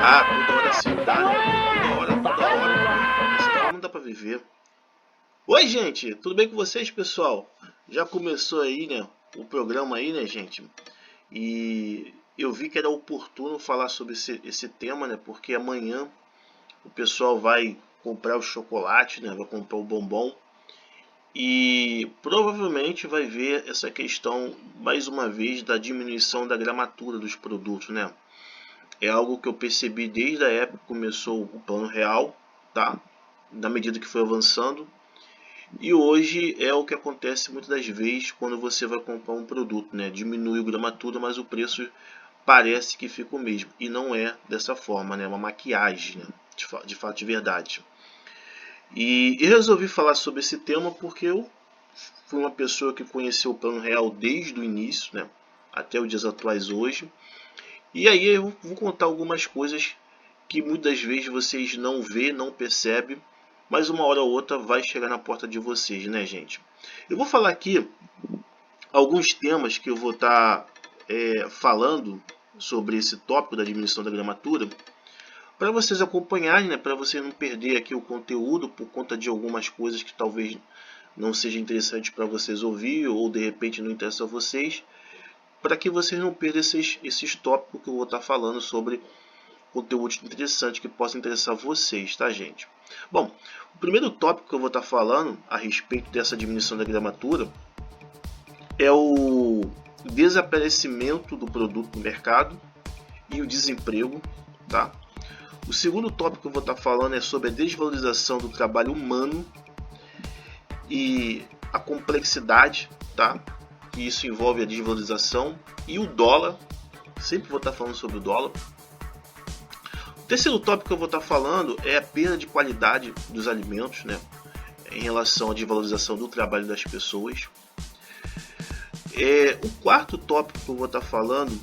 Ah, toda hora assim dá, né? Toda hora, pô. Esse forma não dá pra viver. Oi, gente, tudo bem com vocês, pessoal? Já começou aí, né, o programa aí, né, gente? E eu vi que era oportuno falar sobre esse tema, né? Porque amanhã o pessoal vai comprar o chocolate, né? Vai comprar o bombom. E provavelmente vai ver essa questão, mais uma vez, da diminuição da gramatura dos produtos, né? É algo que eu percebi desde a época que começou o Plano Real, tá? Na medida que foi avançando. E hoje é o que acontece muitas das vezes quando você vai comprar um produto, né? Diminui o gramatura, mas o preço parece que fica o mesmo. E não é dessa forma, né? É uma maquiagem, né? De fato, de verdade. E eu resolvi falar sobre esse tema porque eu fui uma pessoa que conheceu o Plano Real desde o início, né? Até os dias atuais hoje. E aí eu vou contar algumas coisas que muitas vezes vocês não vê, não percebem, mas uma hora ou outra vai chegar na porta de vocês, né, gente? Eu vou falar aqui alguns temas que eu vou estar falando sobre esse tópico da diminuição da gramatura, para vocês acompanharem, né, para você não perder aqui o conteúdo por conta de algumas coisas que talvez não seja interessante para vocês ouvir ou de repente não interessa a vocês, para que vocês não percam esses tópicos que eu vou estar falando sobre conteúdo interessante que possa interessar vocês, tá, gente? Bom, o primeiro tópico que eu vou estar falando a respeito dessa diminuição da gramatura é o desaparecimento do produto no mercado e o desemprego, tá? O segundo tópico que eu vou estar falando é sobre a desvalorização do trabalho humano e a complexidade, tá? Que isso envolve a desvalorização e o dólar. Sempre vou estar falando sobre o dólar. O terceiro tópico que eu vou estar falando é a perda de qualidade dos alimentos, né? Em relação à desvalorização do trabalho das pessoas. O quarto tópico que eu vou estar falando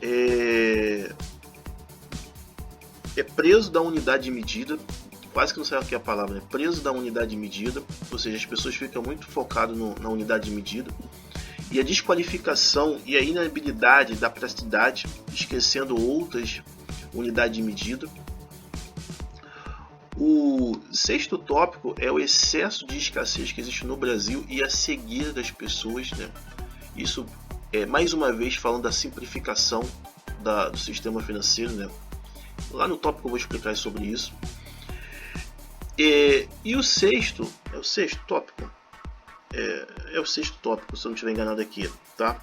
é preso da unidade de medida. Quase que não sabe o que é a palavra, né? Preso da unidade de medida, ou seja, as pessoas ficam muito focadas na unidade de medida. E a desqualificação e a inabilidade da praticidade, esquecendo outras unidades de medida. O sexto tópico é o excesso de escassez que existe no Brasil e a cegueira das pessoas, né? Isso é mais uma vez falando da simplificação do sistema financeiro, né? Lá no tópico eu vou explicar sobre isso. E o sexto, é o sexto tópico? É o sexto tópico, se eu não estiver enganado aqui, tá?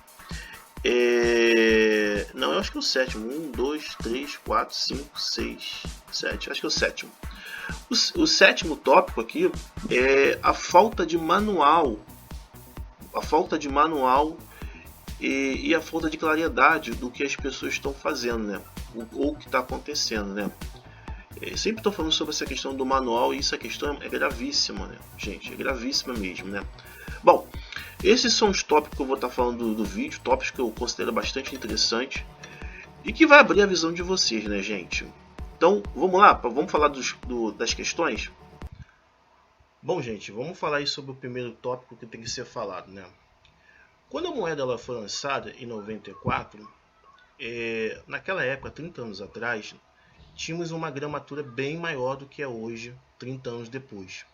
Não, eu acho que é o sétimo. 1, 2, 3, 4, 5, 6, 7. Acho que é o sétimo. O sétimo tópico aqui é a falta de manual. A falta de manual e a falta de claridade do que as pessoas estão fazendo, né? Ou o que está acontecendo, né? Sempre estou falando sobre essa questão do manual e essa questão é gravíssima, né, gente? É gravíssima mesmo, né? Bom, esses são os tópicos que eu vou estar falando do vídeo, tópicos que eu considero bastante interessantes e que vai abrir a visão de vocês, né, gente? Então, vamos lá, vamos falar das questões? Bom, gente, vamos falar aí sobre o primeiro tópico que tem que ser falado, né? Quando a moeda ela foi lançada em 94, naquela época, 30 anos atrás, tínhamos uma gramatura bem maior do que é hoje, 30 anos depois.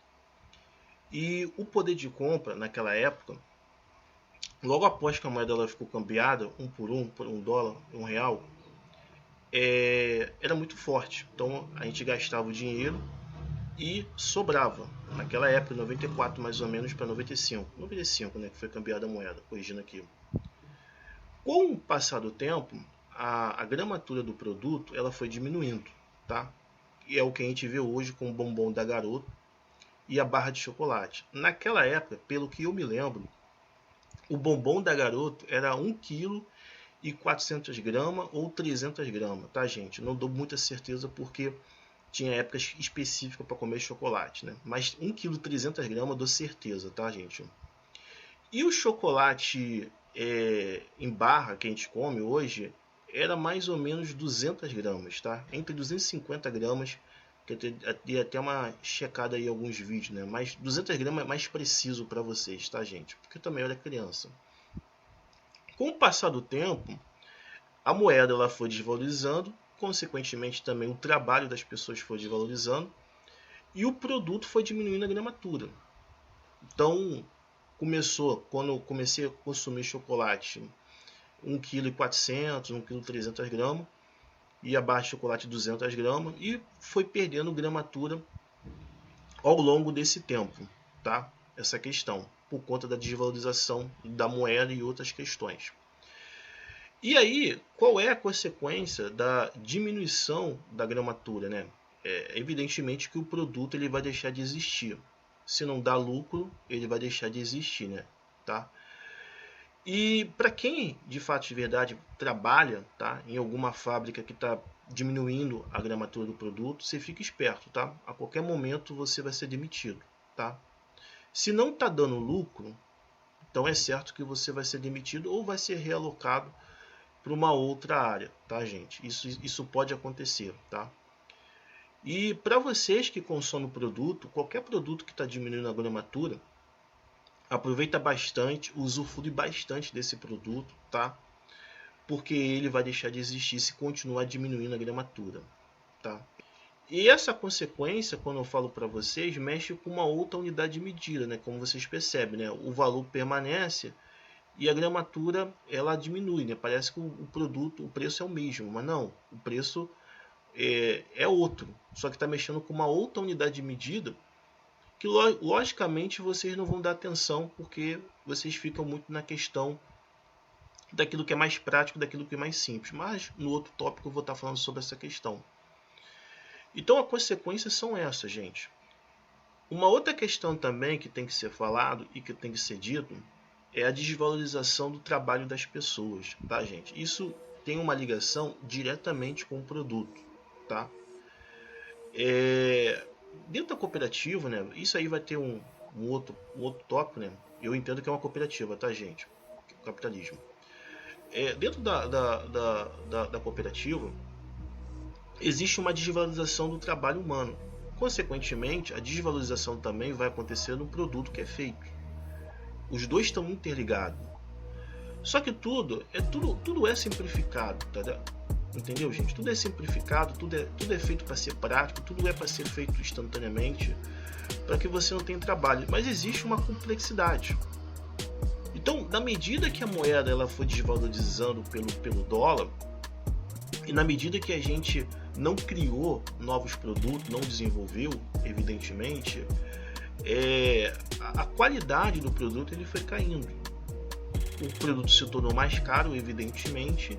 E o poder de compra naquela época, logo após que a moeda ela ficou cambiada, por um dólar, R$1, era muito forte. Então a gente gastava o dinheiro e sobrava. Naquela época, 94 mais ou menos para 95. 95, né, que foi cambiada a moeda, corrigindo aqui. Com o passar do tempo, a gramatura do produto ela foi diminuindo, tá? E é o que a gente vê hoje com o bombom da Garoto e a barra de chocolate. Naquela época, pelo que eu me lembro, o bombom da Garoto era 1 kg e 400 gramas ou 300 gramas, tá, gente? Não dou muita certeza porque tinha épocas específicas para comer chocolate, né? Mas 1 kg e 300 gramas dou certeza, tá, gente? E o chocolate em barra que a gente come hoje era mais ou menos 200 gramas, tá? Entre 250 gramas, que eu dei até uma checada aí em alguns vídeos, né? Mas 200 gramas é mais preciso para vocês, tá, gente? Porque eu também era criança. Com o passar do tempo, a moeda ela foi desvalorizando consequentemente também o trabalho das pessoas foi desvalorizando e o produto foi diminuindo a gramatura. Então, quando eu comecei a consumir chocolate 1,4 kg, 1,3 kg, e abaixo chocolate 200 gramas, e foi perdendo gramatura ao longo desse tempo, tá? Essa questão, por conta da desvalorização da moeda e outras questões. E aí, qual é a consequência da diminuição da gramatura, né? Evidentemente que o produto ele vai deixar de existir. Se não dá lucro, ele vai deixar de existir, né? Tá? E para quem de fato de verdade trabalha, tá, em alguma fábrica que está diminuindo a gramatura do produto, você fica esperto, tá? A qualquer momento você vai ser demitido, tá? Se não está dando lucro, então é certo que você vai ser demitido ou vai ser realocado para uma outra área, tá, gente? Isso pode acontecer, tá? E para vocês que consomem o produto, qualquer produto que está diminuindo a gramatura, aproveita bastante, usufrui bastante desse produto, tá? Porque ele vai deixar de existir se continuar diminuindo a gramatura, tá? E essa consequência, quando eu falo para vocês, mexe com uma outra unidade de medida, né? Como vocês percebem, né? O valor permanece e a gramatura ela diminui, né? Parece que o produto, o preço é o mesmo, mas não, o preço é outro, só que está mexendo com uma outra unidade de medida que logicamente vocês não vão dar atenção porque vocês ficam muito na questão daquilo que é mais prático, daquilo que é mais simples. Mas no outro tópico eu vou estar falando sobre essa questão. Então as consequências são essas, gente. Uma outra questão também que tem que ser falado e que tem que ser dito é a desvalorização do trabalho das pessoas, tá, gente? Isso tem uma ligação diretamente com o produto, tá? Dentro da cooperativa, né, isso aí vai ter um outro tópico, né? Eu entendo que é uma cooperativa, tá, gente? Capitalismo. Dentro da cooperativa, existe uma desvalorização do trabalho humano. Consequentemente, a desvalorização também vai acontecer no produto que é feito. Os dois estão interligados. Só que tudo é simplificado, tá? Entendeu, gente? Tudo é simplificado, tudo é feito para ser prático, tudo é para ser feito instantaneamente, para que você não tenha trabalho. Mas existe uma complexidade. Então, na medida que a moeda ela foi desvalorizando pelo dólar, e na medida que a gente não criou novos produtos, não desenvolveu, evidentemente, a qualidade do produto ele foi caindo. O produto se tornou mais caro, evidentemente,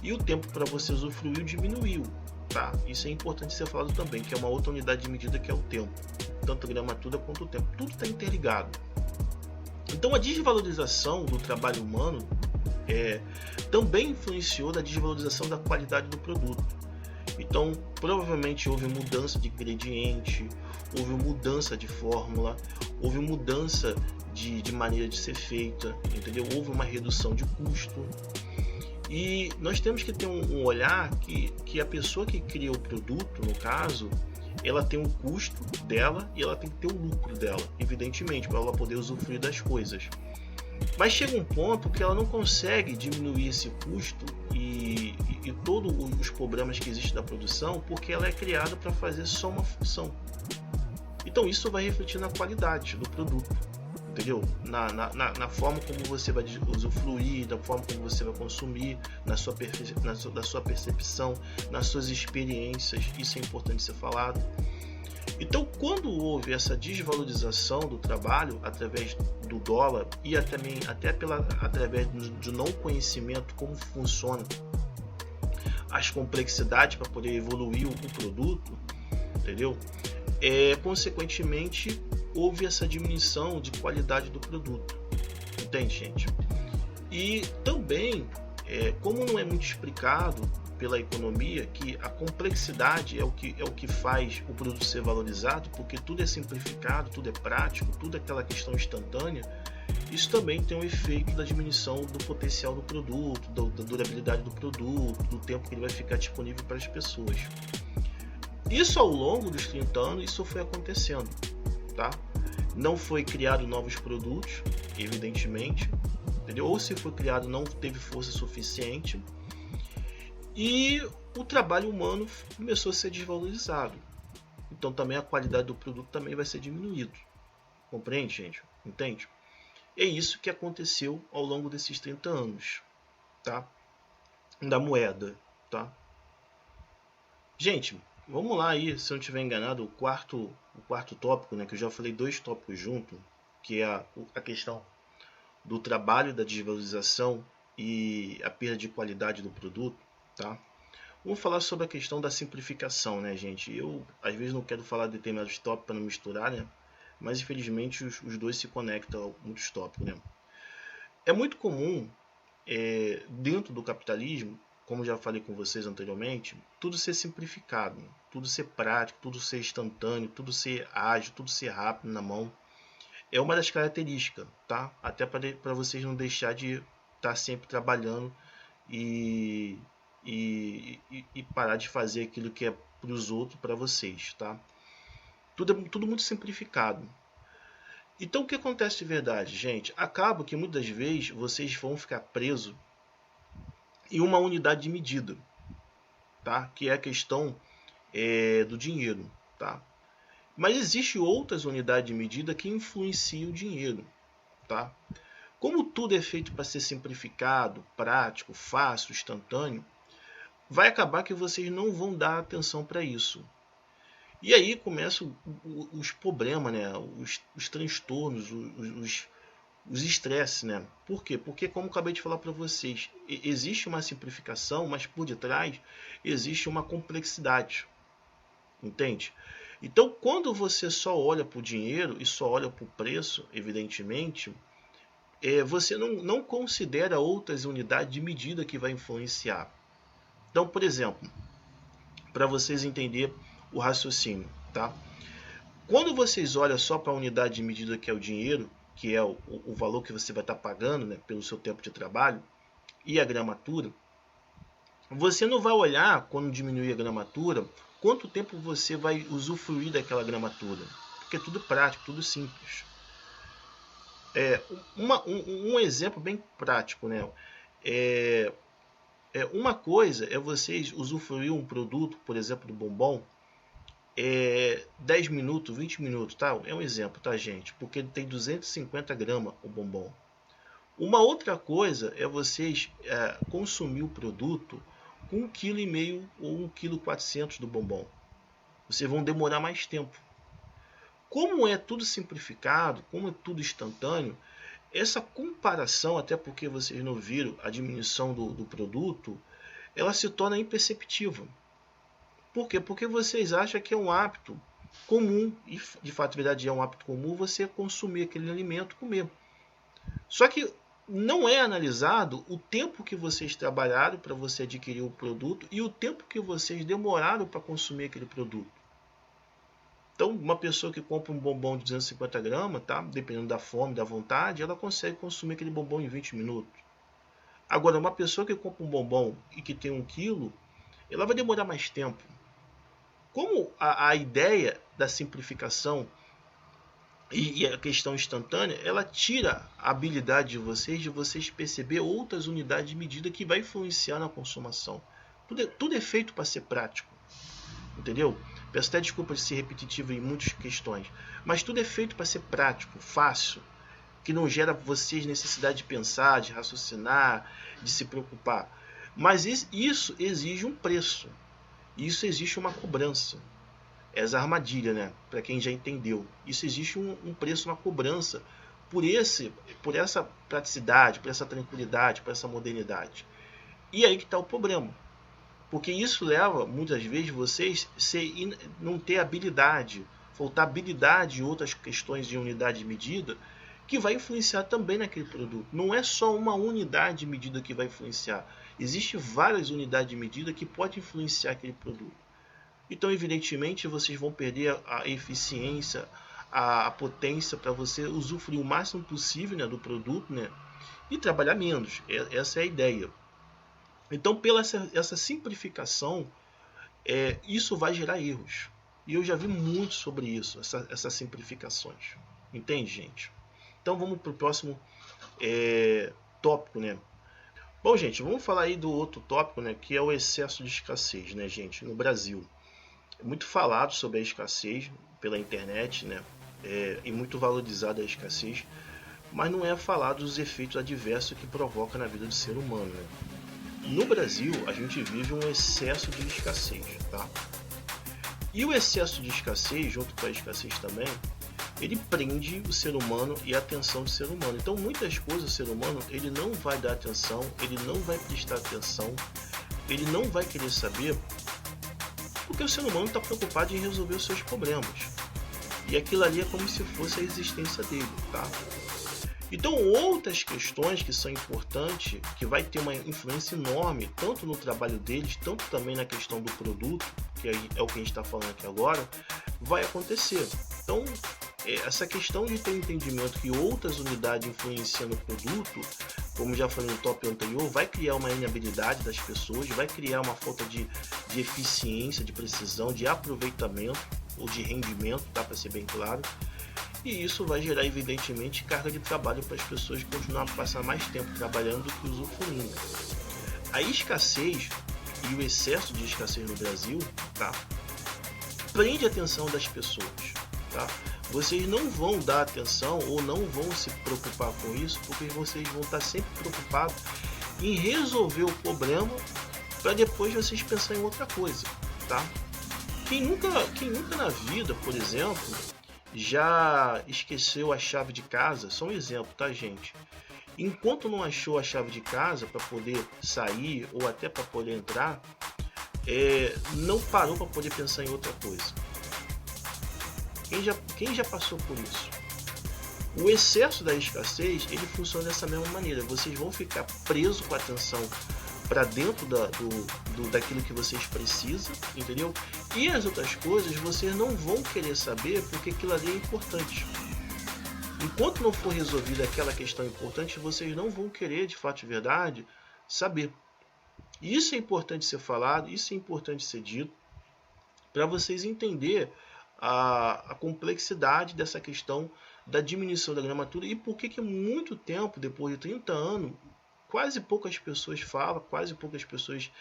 e o tempo para você usufruir diminuiu, tá? Isso é importante ser falado também, que é uma outra unidade de medida que é o tempo. Tanto a gramatura quanto o tempo. Tudo está interligado. Então a desvalorização do trabalho humano também influenciou na desvalorização da qualidade do produto. Então provavelmente houve mudança de ingrediente, houve mudança de fórmula, houve mudança de maneira de ser feita, entendeu? Houve uma redução de custo. E nós temos que ter um olhar que a pessoa que cria o produto, no caso, ela tem um custo dela e ela tem que ter o lucro dela, evidentemente, para ela poder usufruir das coisas. Mas chega um ponto que ela não consegue diminuir esse custo e todos os problemas que existem da produção, porque ela é criada para fazer só uma função. Então isso vai refletir na qualidade do produto. Entendeu? Na forma como você vai usufruir, da forma como você vai consumir, da sua percepção, nas suas experiências. Isso é importante ser falado. Então, quando houve essa desvalorização do trabalho através do dólar e através do não conhecimento como funciona as complexidades para poder evoluir o produto, entendeu? Consequentemente, houve essa diminuição de qualidade do produto, entende, gente? E também, como não é muito explicado pela economia, que a complexidade é o que faz o produto ser valorizado, porque tudo é simplificado, tudo é prático, tudo é aquela questão instantânea, isso também tem um efeito da diminuição do potencial do produto, da durabilidade do produto, do tempo que ele vai ficar disponível para as pessoas. Isso ao longo dos 30 anos, isso foi acontecendo, tá? Não foi criado novos produtos, evidentemente, entendeu? Ou se foi criado não teve força suficiente. E o trabalho humano começou a ser desvalorizado. Então também a qualidade do produto também vai ser diminuído. Compreende, gente? Entende? É isso que aconteceu ao longo desses 30 anos, tá? Da moeda, tá? Gente, vamos lá aí, se eu não estiver enganado, o quarto tópico, né, que eu já falei 2 tópicos juntos, que é a questão do trabalho, da desvalorização e a perda de qualidade do produto, tá? Vamos falar sobre a questão da simplificação, né, gente? Eu, às vezes, não quero falar de determinados tópicos para não misturar, né? Mas, infelizmente, os dois se conectam a muitos tópicos, né? É muito comum, dentro do capitalismo, como já falei com vocês anteriormente, tudo ser simplificado, tudo ser prático, tudo ser instantâneo, tudo ser ágil, tudo ser rápido na mão. É uma das características, tá? Até para vocês não deixar de estar sempre trabalhando e parar de fazer aquilo que é para os outros, para vocês, tá? Tudo muito simplificado. Então o que acontece de verdade, gente? Acaba que muitas vezes vocês vão ficar presos em uma unidade de medida, tá? Que é a questão do dinheiro, tá? Mas existem outras unidades de medida que influenciam o dinheiro, tá? Como tudo é feito para ser simplificado, prático, fácil, instantâneo, vai acabar que vocês não vão dar atenção para isso. E aí começam os problemas, né? Os transtornos, os estresses, né? Por quê? Porque, como acabei de falar para vocês, existe uma simplificação, mas por detrás existe uma complexidade. Entende? Então, quando você só olha para o dinheiro e só olha para o preço, evidentemente, você não considera outras unidades de medida que vai influenciar. Então, por exemplo, para vocês entenderem o raciocínio, tá? Quando vocês olham só para a unidade de medida que é o dinheiro, que é o valor que você vai estar pagando, né, pelo seu tempo de trabalho, e a gramatura, você não vai olhar, quando diminuir a gramatura, quanto tempo você vai usufruir daquela gramatura. Porque é tudo prático, tudo simples. Um exemplo bem prático, né? Uma coisa é vocês usufruir um produto, por exemplo, do bombom, 10 minutos, 20 minutos, tá? É um exemplo, tá, gente? Porque ele tem 250 gramas o bombom. Uma outra coisa é vocês consumir o produto com 1,5 kg ou 1,4 kg do bombom. Vocês vão demorar mais tempo. Como é tudo simplificado, como é tudo instantâneo, essa comparação, até porque vocês não viram a diminuição do produto, ela se torna imperceptível. Por quê? Porque vocês acham que é um hábito comum, e de fato, verdade, é um hábito comum você consumir aquele alimento, comer. Só que não é analisado o tempo que vocês trabalharam para você adquirir o produto e o tempo que vocês demoraram para consumir aquele produto. Então, uma pessoa que compra um bombom de 250 gramas, tá? Dependendo da fome, da vontade, ela consegue consumir aquele bombom em 20 minutos. Agora, uma pessoa que compra um bombom e que tem 1 quilo, ela vai demorar mais tempo. Como a ideia da simplificação e a questão instantânea, ela tira a habilidade de vocês perceber outras unidades de medida que vai influenciar na consumação. Tudo é feito para ser prático, entendeu? Peço até desculpa de ser repetitivo em muitas questões, mas tudo é feito para ser prático, fácil, que não gera vocês necessidade de pensar, de raciocinar, de se preocupar. Mas isso exige um preço, isso exige uma cobrança. Essa armadilha, né? Para quem já entendeu. Isso existe um preço, uma cobrança por essa praticidade, por essa tranquilidade, por essa modernidade. E aí que está o problema. Porque isso leva, muitas vezes, vocês não ter habilidade, faltar habilidade em outras questões de unidade de medida, que vai influenciar também naquele produto. Não é só uma unidade de medida que vai influenciar. Existem várias unidades de medida que podem influenciar aquele produto. Então, evidentemente, vocês vão perder a eficiência, a potência para você usufruir o máximo possível, né, do produto, né, e trabalhar menos. Essa é a ideia. Então, pela essa simplificação, isso vai gerar erros. E eu já vi muito sobre isso, essas simplificações. Entende, gente? Então, vamos para o próximo tópico, né? Bom, gente, vamos falar aí do outro tópico, né, que é o excesso de escassez, né, gente, no Brasil. É muito falado sobre a escassez pela internet, né, e muito valorizada a escassez, mas não é falado dos efeitos adversos que provoca na vida do ser humano, né? No Brasil, a gente vive um excesso de escassez, tá? E o excesso de escassez, junto com a escassez também, ele prende o ser humano e a atenção do ser humano. Então, muitas coisas o ser humano ele não vai dar atenção, ele não vai prestar atenção, ele não vai querer saber, porque o ser humano está preocupado em resolver os seus problemas. E aquilo ali é como se fosse a existência dele, tá? Então, outras questões que são importantes, que vai ter uma influência enorme, tanto no trabalho deles, tanto também na questão do produto, que é o que a gente está falando aqui agora, vai acontecer. Então, essa questão de ter entendimento que outras unidades influenciam no produto, como já falei no tópico anterior, vai criar uma inabilidade das pessoas, vai criar uma falta de eficiência, de precisão, de aproveitamento ou de rendimento, tá, para ser bem claro. E isso vai gerar, evidentemente, carga de trabalho para as pessoas continuar a passar mais tempo trabalhando do que usufruindo. A escassez e o excesso de escassez no Brasil, tá, prende a atenção das pessoas, tá? Vocês não vão dar atenção ou não vão se preocupar com isso, porque vocês vão estar sempre preocupados em resolver o problema para depois vocês pensarem em outra coisa, tá? Quem nunca na vida, por exemplo, já esqueceu a chave de casa? Só um exemplo, tá, gente? Enquanto não achou a chave de casa para poder sair ou até para poder entrar, não parou para poder pensar em outra coisa. Quem já passou por isso? O excesso da escassez, ele funciona dessa mesma maneira. Vocês vão ficar presos com a atenção para dentro daquilo que vocês precisam, entendeu? E as outras coisas vocês não vão querer saber porque aquilo ali é importante. Enquanto não for resolvida aquela questão importante, vocês não vão querer, de fato e verdade, saber. E isso é importante ser falado, isso é importante ser dito, para vocês entenderem a complexidade dessa questão da diminuição da gramatura e por que muito tempo, depois de 30 anos, quase poucas pessoas falam, quase poucas pessoas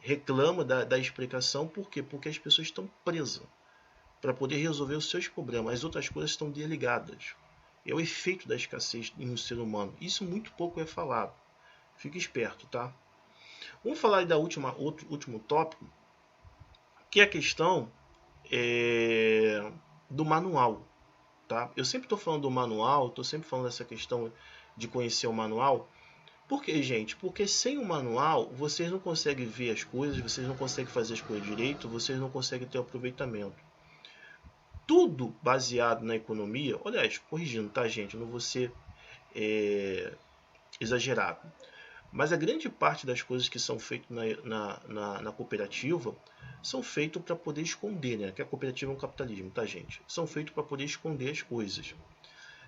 reclamam da explicação. Por quê? Porque as pessoas estão presas para poder resolver os seus problemas. As outras coisas estão desligadas. É o efeito da escassez no ser humano. Isso muito pouco é falado. Fique esperto, tá? Vamos falar da último tópico, que é a questão do manual. Tá? Eu sempre estou falando do manual, estou sempre falando dessa questão de conhecer o manual. Por quê, gente? Porque sem o manual, vocês não conseguem ver as coisas, vocês não conseguem fazer as coisas direito, vocês não conseguem ter aproveitamento. Tudo baseado na economia, aliás, corrigindo, tá, gente? Eu não vou ser exagerado. Mas a grande parte das coisas que são feitas na cooperativa são feitas para poder esconder, né? Que a cooperativa é um capitalismo, tá, gente? São feitas para poder esconder as coisas.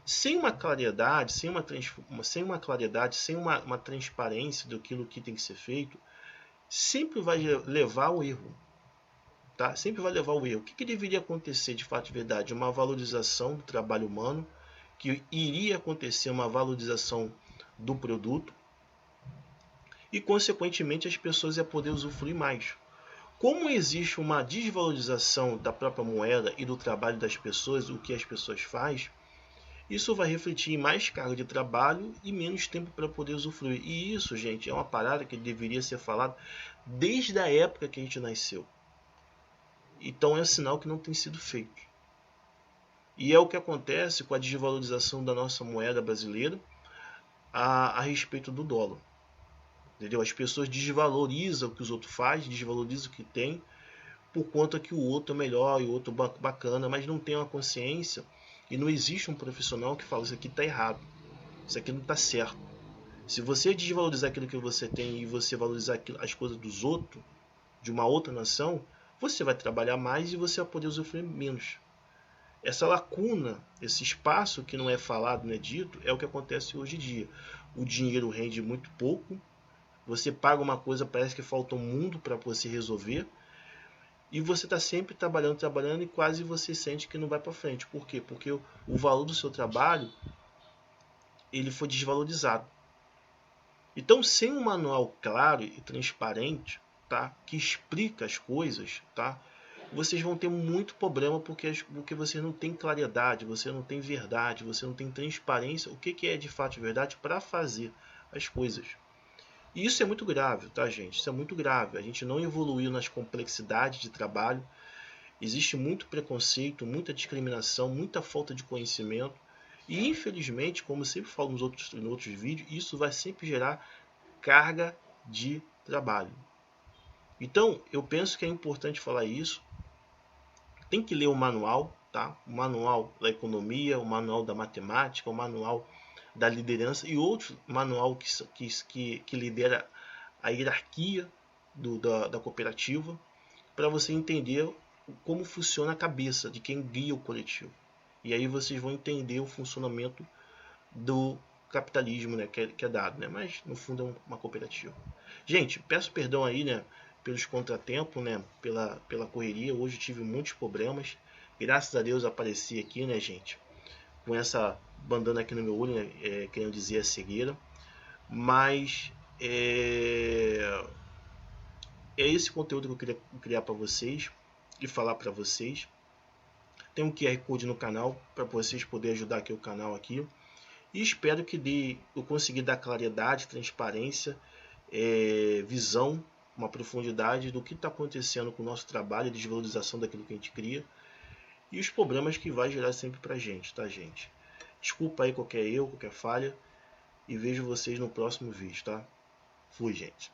Sem uma claridade, sem uma transparência daquilo que tem que ser feito, sempre vai levar ao erro. Tá? Sempre vai levar ao erro. O que deveria acontecer de fato e verdade? Uma valorização do trabalho humano, que iria acontecer uma valorização do produto, e consequentemente as pessoas iam poder usufruir mais. Como existe uma desvalorização da própria moeda e do trabalho das pessoas, o que as pessoas fazem, isso vai refletir em mais carga de trabalho e menos tempo para poder usufruir. E isso, gente, é uma parada que deveria ser falada desde a época que a gente nasceu. Então é um sinal que não tem sido feito. E é o que acontece com a desvalorização da nossa moeda brasileira a respeito do dólar. Entendeu? As pessoas desvalorizam o que os outros fazem, desvalorizam o que tem, por conta que o outro é melhor e o outro bacana, mas não tem uma consciência e não existe um profissional que fala: isso aqui está errado, isso aqui não está certo. Se você desvalorizar aquilo que você tem e você valorizar as coisas dos outros, de uma outra nação, você vai trabalhar mais e você vai poder usufruir menos. Essa lacuna, esse espaço que não é falado, não é dito, é o que acontece hoje em dia. O dinheiro rende muito pouco, você paga uma coisa, parece que falta um mundo para você resolver, e você está sempre trabalhando e quase você sente que não vai para frente. Por quê? Porque o valor do seu trabalho ele foi desvalorizado. Então, sem um manual claro e transparente, tá, que explica as coisas, tá, vocês vão ter muito problema porque você não tem claridade, você não tem verdade, você não tem transparência, o que é de fato verdade para fazer as coisas. E isso é muito grave, tá, gente? Isso é muito grave. A gente não evoluiu nas complexidades de trabalho. Existe muito preconceito, muita discriminação, muita falta de conhecimento. E, infelizmente, como eu sempre falo nos outros vídeos, isso vai sempre gerar carga de trabalho. Então, eu penso que é importante falar isso. Tem que ler o manual, tá? O manual da economia, o manual da matemática, o manual da liderança e outro manual que lidera a hierarquia da cooperativa, para você entender como funciona a cabeça de quem guia o coletivo. E aí vocês vão entender o funcionamento do capitalismo, né, que é dado, né? Mas no fundo é uma cooperativa. Gente, peço perdão aí, né, pelos contratempos, né, pela correria. Hoje tive muitos problemas. Graças a Deus apareci aqui, né, gente, com essa bandana aqui no meu olho, né, querendo dizer a cegueira. Mas é esse conteúdo que eu queria criar para vocês e falar para vocês. Tem um QR Code no canal para vocês poderem ajudar aqui o canal aqui. E espero que eu consiga dar claridade, transparência, visão, uma profundidade do que está acontecendo com o nosso trabalho, desvalorização daquilo que a gente cria e os problemas que vai gerar sempre para a gente, tá, gente? Desculpa aí qualquer erro, qualquer falha e vejo vocês no próximo vídeo, tá? Fui, gente.